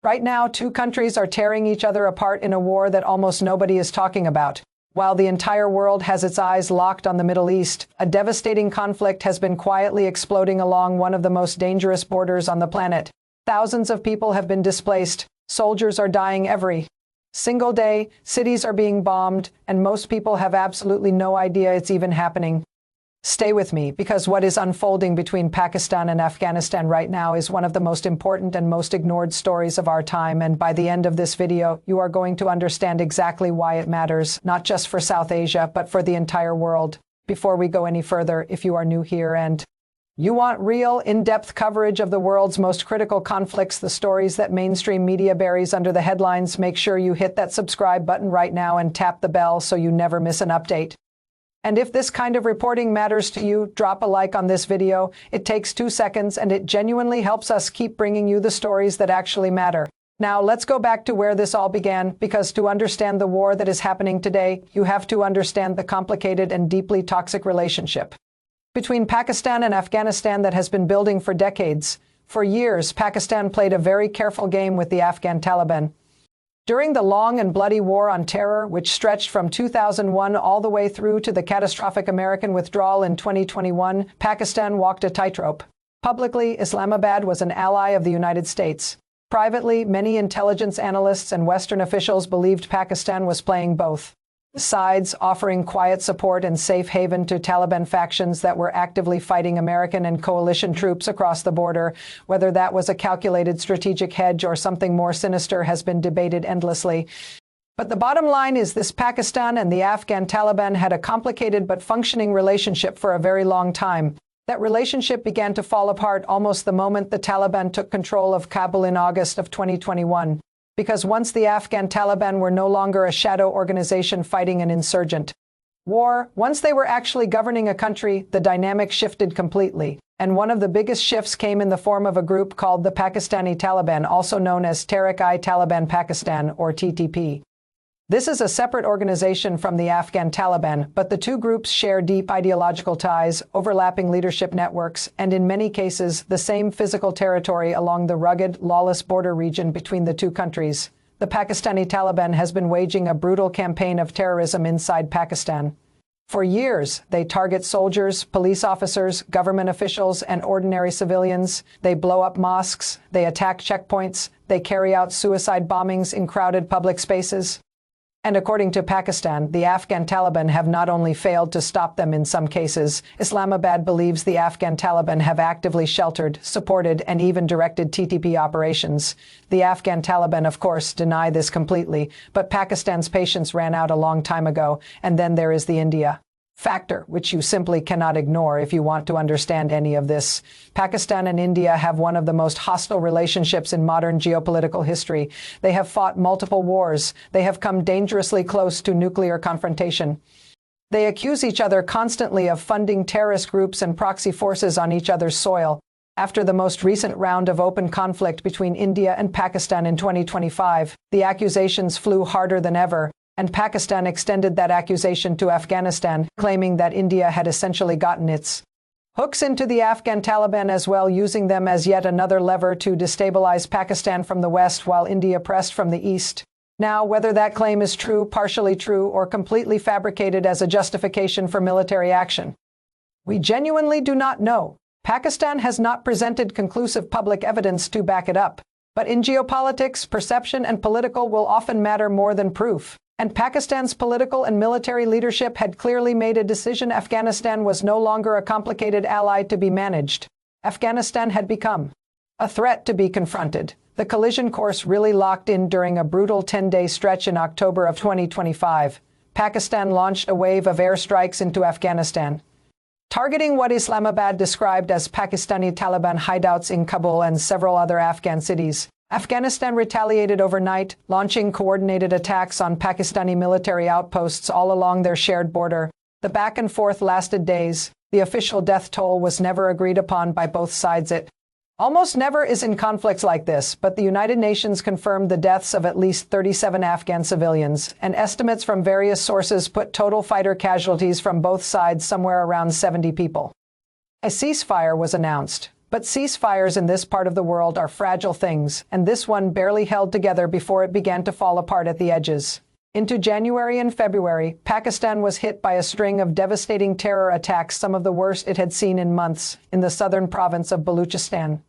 Right now, two countries are tearing each other apart in a war that almost nobody is talking about. While the entire world has its eyes locked on the Middle East, a devastating conflict has been quietly exploding along one of the most dangerous borders on the planet. Thousands of people have been displaced. Soldiers are dying every single day. Cities are being bombed, and most people have absolutely no idea it's even happening. Stay with me, because what is unfolding between Pakistan and Afghanistan right now is one of the most important and most ignored stories of our time, and by the end of this video, you are going to understand exactly why it matters, not just for South Asia, but for the entire world. Before we go any further, if you are new here and you want real, in-depth coverage of the world's most critical conflicts, the stories that mainstream media buries under the headlines, make sure you hit that subscribe button right now and tap the bell so you never miss an update. And if this kind of reporting matters to you, drop a like on this video. It takes 2 seconds, and it genuinely helps us keep bringing you the stories that actually matter. Now, let's go back to where this all began, because to understand the war that is happening today, you have to understand the complicated and deeply toxic relationship between Pakistan and Afghanistan that has been building for decades. For years, Pakistan played a very careful game with the Afghan Taliban. During the long and bloody war on terror, which stretched from 2001 all the way through to the catastrophic American withdrawal in 2021, Pakistan walked a tightrope. Publicly, Islamabad was an ally of the United States. Privately, many intelligence analysts and Western officials believed Pakistan was playing both sides, offering quiet support and safe haven to Taliban factions that were actively fighting American and coalition troops across the border. Whether that was a calculated strategic hedge or something more sinister has been debated endlessly. But the bottom line is this: Pakistan and the Afghan Taliban had a complicated but functioning relationship for a very long time. That relationship began to fall apart almost the moment the Taliban took control of Kabul in August of 2021. Because once the Afghan Taliban were no longer a shadow organization fighting an insurgent war, once they were actually governing a country, the dynamic shifted completely. And one of the biggest shifts came in the form of a group called the Pakistani Taliban, also known as Tehrik-i-Taliban Pakistan, or TTP. This is a separate organization from the Afghan Taliban, but the two groups share deep ideological ties, overlapping leadership networks, and in many cases, the same physical territory along the rugged, lawless border region between the two countries. The Pakistani Taliban has been waging a brutal campaign of terrorism inside Pakistan. For years, they target soldiers, police officers, government officials, and ordinary civilians. They blow up mosques, they attack checkpoints, they carry out suicide bombings in crowded public spaces. And according to Pakistan, the Afghan Taliban have not only failed to stop them in some cases, Islamabad believes the Afghan Taliban have actively sheltered, supported, and even directed TTP operations. The Afghan Taliban, of course, deny this completely, but Pakistan's patience ran out a long time ago. And then there is the India factor, which you simply cannot ignore if you want to understand any of this. Pakistan and India have one of the most hostile relationships in modern geopolitical history. They have fought multiple wars. They have come dangerously close to nuclear confrontation. They accuse each other constantly of funding terrorist groups and proxy forces on each other's soil. After the most recent round of open conflict between India and Pakistan in 2025, the accusations flew harder than ever. And Pakistan extended that accusation to Afghanistan, claiming that India had essentially gotten its hooks into the Afghan Taliban as well, using them as yet another lever to destabilize Pakistan from the west while India pressed from the east. Now, whether that claim is true, partially true, or completely fabricated as a justification for military action, we genuinely do not know. Pakistan has not presented conclusive public evidence to back it up. But in geopolitics, perception and political will often matter more than proof. And Pakistan's political and military leadership had clearly made a decision. Afghanistan was no longer a complicated ally to be managed. Afghanistan had become a threat to be confronted. The collision course really locked in during a brutal 10-day stretch in October of 2025. Pakistan launched a wave of airstrikes into Afghanistan, targeting what Islamabad described as Pakistani Taliban hideouts in Kabul and several other Afghan cities. Afghanistan retaliated overnight, launching coordinated attacks on Pakistani military outposts all along their shared border. The back and forth lasted days. The official death toll was never agreed upon by both sides. It almost never is in conflicts like this, but the United Nations confirmed the deaths of at least 37 Afghan civilians, and estimates from various sources put total fighter casualties from both sides somewhere around 70 people. A ceasefire was announced, But ceasefires in this part of the world are fragile things, and this one barely held together before it began to fall apart at the edges. Into January and February, Pakistan was hit by a string of devastating terror attacks, some of the worst it had seen in months, in the southern province of Baluchistan.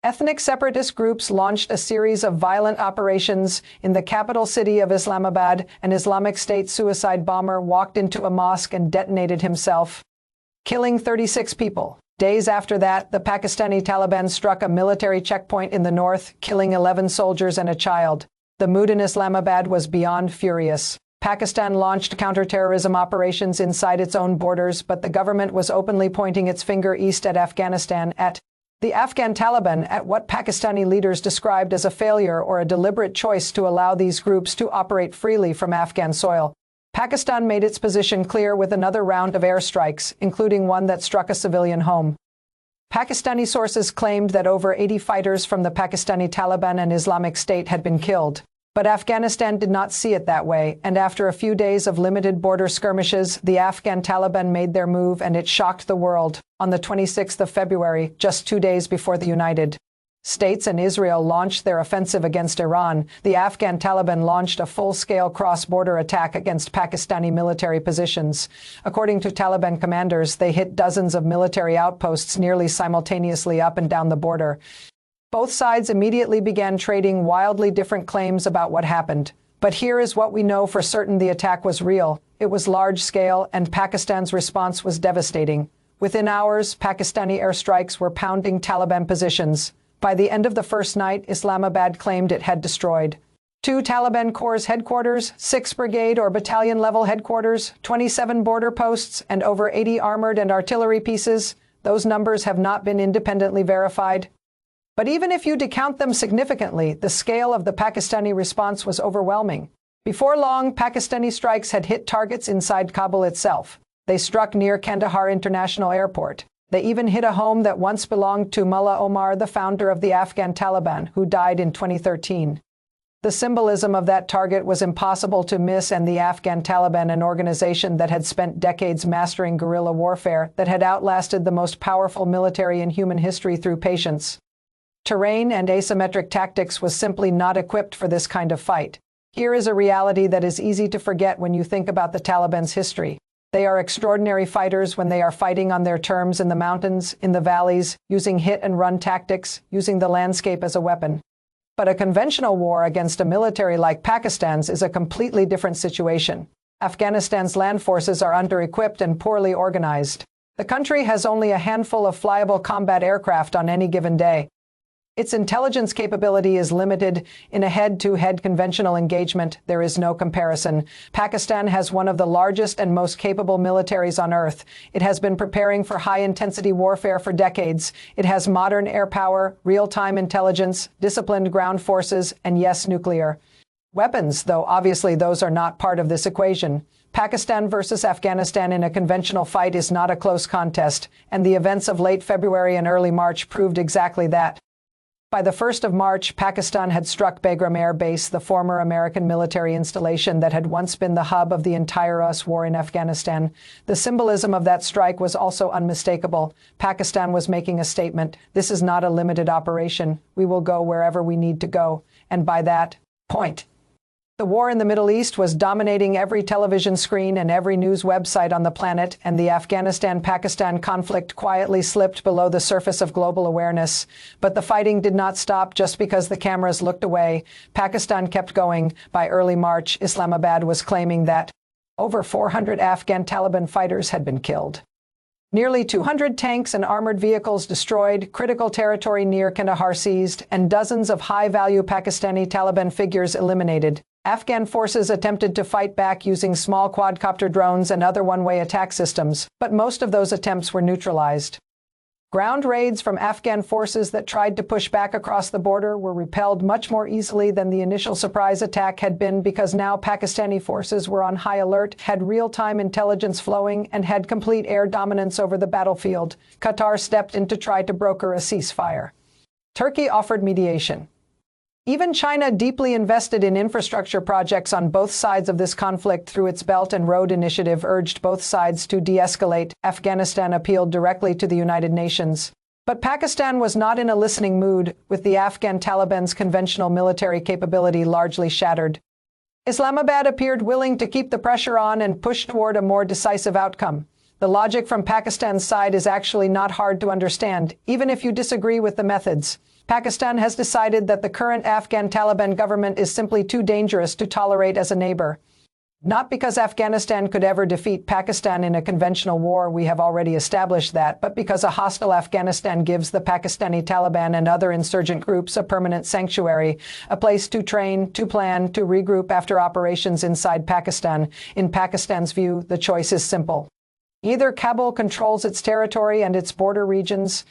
Ethnic separatist groups launched a series of violent operations in the capital city of Islamabad. An Islamic State suicide bomber walked into a mosque and detonated himself, killing 36 people. Days after that, the Pakistani Taliban struck a military checkpoint in the north, killing 11 soldiers and a child. The mood in Islamabad was beyond furious. Pakistan launched counterterrorism operations inside its own borders, but the government was openly pointing its finger east at Afghanistan, at the Afghan Taliban, at what Pakistani leaders described as a failure or a deliberate choice to allow these groups to operate freely from Afghan soil. Pakistan made its position clear with another round of airstrikes, including one that struck a civilian home. Pakistani sources claimed that over 80 fighters from the Pakistani Taliban and Islamic State had been killed. But Afghanistan did not see it that way, and after a few days of limited border skirmishes, the Afghan Taliban made their move, and it shocked the world. On the 26th of February, just 2 days before the United States and Israel launched their offensive against Iran, the Afghan Taliban launched a full-scale cross-border attack against Pakistani military positions. According to Taliban commanders, they hit dozens of military outposts nearly simultaneously up and down the border. Both sides immediately began trading wildly different claims about what happened. But here is what we know for certain: the attack was real, it was large-scale, and Pakistan's response was devastating. Within hours, Pakistani airstrikes were pounding Taliban positions. By the end of the first night, Islamabad claimed it had destroyed 2 Taliban Corps headquarters, 6 brigade or battalion-level headquarters, 27 border posts, and over 80 armored and artillery pieces. Those numbers have not been independently verified. But even if you decount them significantly, the scale of the Pakistani response was overwhelming. Before long, Pakistani strikes had hit targets inside Kabul itself. They struck near Kandahar International Airport. They even hit a home that once belonged to Mullah Omar, the founder of the Afghan Taliban, who died in 2013. The symbolism of that target was impossible to miss, and the Afghan Taliban, an organization that had spent decades mastering guerrilla warfare, that had outlasted the most powerful military in human history through patience, terrain, and asymmetric tactics, was simply not equipped for this kind of fight. Here is a reality that is easy to forget when you think about the Taliban's history. They are extraordinary fighters when they are fighting on their terms in the mountains, in the valleys, using hit-and-run tactics, using the landscape as a weapon. But a conventional war against a military like Pakistan's is a completely different situation. Afghanistan's land forces are under-equipped and poorly organized. The country has only a handful of flyable combat aircraft on any given day. Its intelligence capability is limited. In a head-to-head conventional engagement, there is no comparison. Pakistan has one of the largest and most capable militaries on earth. It has been preparing for high-intensity warfare for decades. It has modern air power, real-time intelligence, disciplined ground forces, and yes, nuclear weapons, though obviously those are not part of this equation. Pakistan versus Afghanistan in a conventional fight is not a close contest, and the events of late February and early March proved exactly that. By the 1st of March, Pakistan had struck Bagram Air Base, the former American military installation that had once been the hub of the entire US war in Afghanistan. The symbolism of that strike was also unmistakable. Pakistan was making a statement. This is not a limited operation. We will go wherever we need to go. And by that point, the war in the Middle East was dominating every television screen and every news website on the planet, and the Afghanistan-Pakistan conflict quietly slipped below the surface of global awareness. But the fighting did not stop just because the cameras looked away. Pakistan kept going. By early March, Islamabad was claiming that over 400 Afghan Taliban fighters had been killed. Nearly 200 tanks and armored vehicles destroyed, critical territory near Kandahar seized, and dozens of high-value Pakistani Taliban figures eliminated. Afghan forces attempted to fight back using small quadcopter drones and other one-way attack systems, but most of those attempts were neutralized. Ground raids from Afghan forces that tried to push back across the border were repelled much more easily than the initial surprise attack had been, because now Pakistani forces were on high alert, had real-time intelligence flowing, and had complete air dominance over the battlefield. Qatar stepped in to try to broker a ceasefire. Turkey offered mediation. Even China, deeply invested in infrastructure projects on both sides of this conflict through its Belt and Road Initiative, urged both sides to de-escalate. Afghanistan appealed directly to the United Nations. But Pakistan was not in a listening mood, with the Afghan Taliban's conventional military capability largely shattered. Islamabad appeared willing to keep the pressure on and push toward a more decisive outcome. The logic from Pakistan's side is actually not hard to understand, even if you disagree with the methods. Pakistan has decided that the current Afghan Taliban government is simply too dangerous to tolerate as a neighbor. Not because Afghanistan could ever defeat Pakistan in a conventional war, we have already established that, but because a hostile Afghanistan gives the Pakistani Taliban and other insurgent groups a permanent sanctuary, a place to train, to plan, to regroup after operations inside Pakistan. In Pakistan's view, the choice is simple. Either Kabul controls its territory and its border regions,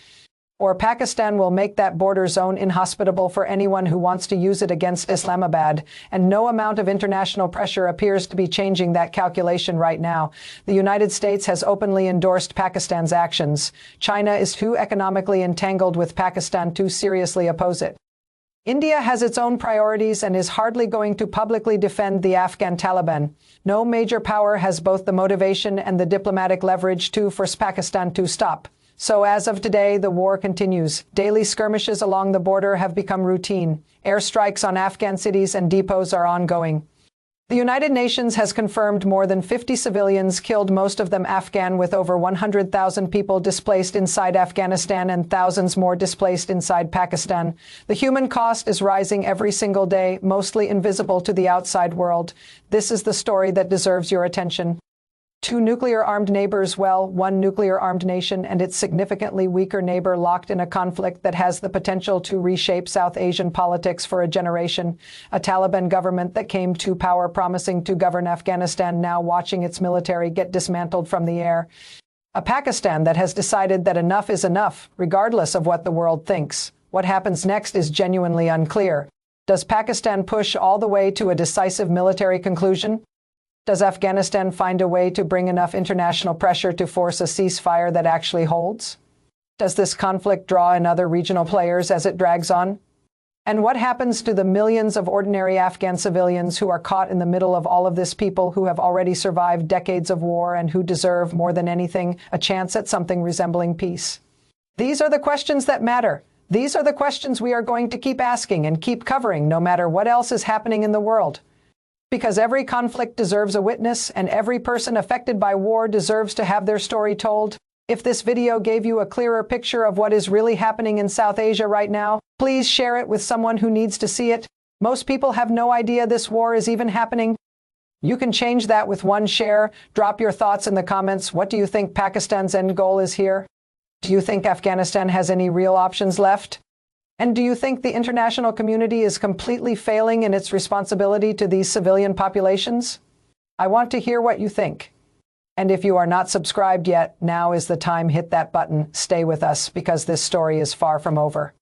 or Pakistan will make that border zone inhospitable for anyone who wants to use it against Islamabad, and no amount of international pressure appears to be changing that calculation right now. The United States has openly endorsed Pakistan's actions. China is too economically entangled with Pakistan to seriously oppose it. India has its own priorities and is hardly going to publicly defend the Afghan Taliban. No major power has both the motivation and the diplomatic leverage to force Pakistan to stop. So as of today, the war continues. Daily skirmishes along the border have become routine. Airstrikes on Afghan cities and depots are ongoing. The United Nations has confirmed more than 50 civilians killed, most of them Afghan, with over 100,000 people displaced inside Afghanistan and thousands more displaced inside Pakistan. The human cost is rising every single day, mostly invisible to the outside world. This is the story that deserves your attention. Two nuclear-armed neighbors, well, one nuclear-armed nation and its significantly weaker neighbor locked in a conflict that has the potential to reshape South Asian politics for a generation. A Taliban government that came to power promising to govern Afghanistan, now watching its military get dismantled from the air. A Pakistan that has decided that enough is enough, regardless of what the world thinks. What happens next is genuinely unclear. Does Pakistan push all the way to a decisive military conclusion? Does Afghanistan find a way to bring enough international pressure to force a ceasefire that actually holds? Does this conflict draw in other regional players as it drags on? And what happens to the millions of ordinary Afghan civilians who are caught in the middle of all of this, people who have already survived decades of war and who deserve, more than anything, a chance at something resembling peace? These are the questions that matter. These are the questions we are going to keep asking and keep covering, no matter what else is happening in the world. Because every conflict deserves a witness, and every person affected by war deserves to have their story told. If this video gave you a clearer picture of what is really happening in South Asia right now, please share it with someone who needs to see it. Most people have no idea this war is even happening. You can change that with one share. Drop your thoughts in the comments. What do you think Pakistan's end goal is here? Do you think Afghanistan has any real options left? And do you think the international community is completely failing in its responsibility to these civilian populations? I want to hear what you think. And if you are not subscribed yet, now is the time. Hit that button. Stay with us, because this story is far from over.